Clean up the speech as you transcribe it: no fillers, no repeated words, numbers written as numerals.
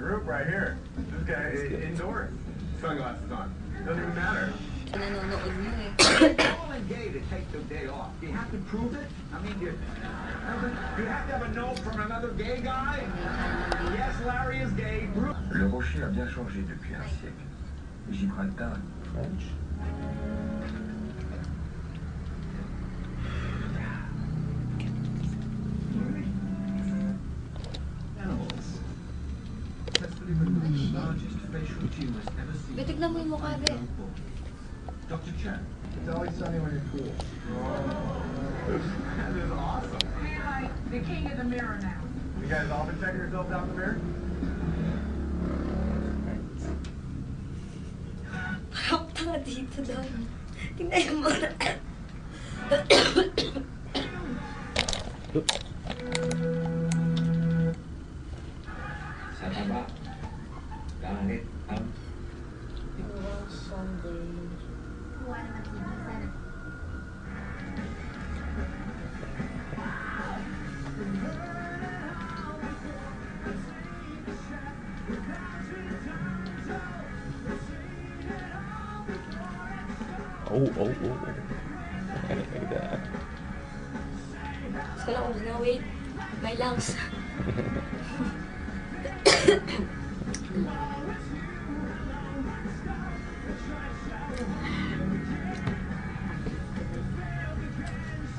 group right here. This guy is indoors. Sunglasses on. Doesn't even matter. Nanonood mo eh. Calling gay to take the day off. Do you have to prove it? I mean, do you have to have a note from another gay guy? Yes, Larry is gay. Le rocher a bien changé depuis un siècle. Et Gibraltar. French. Animals. Successfully removed the largest facial tumors ever seen. Tignan mo yung mukha, be. Dr. Chen. It's always sunny when you're cool. That is awesome. You're like the king of the mirror now. You guys all been checking yourselves out in the mirror? Parang tanga dito daw. Tingnan mo na. Sa taba. Kahit ang Sunday. Kuha naman TV sana. Oh. Like that. Gusto lang na wait. My lungs.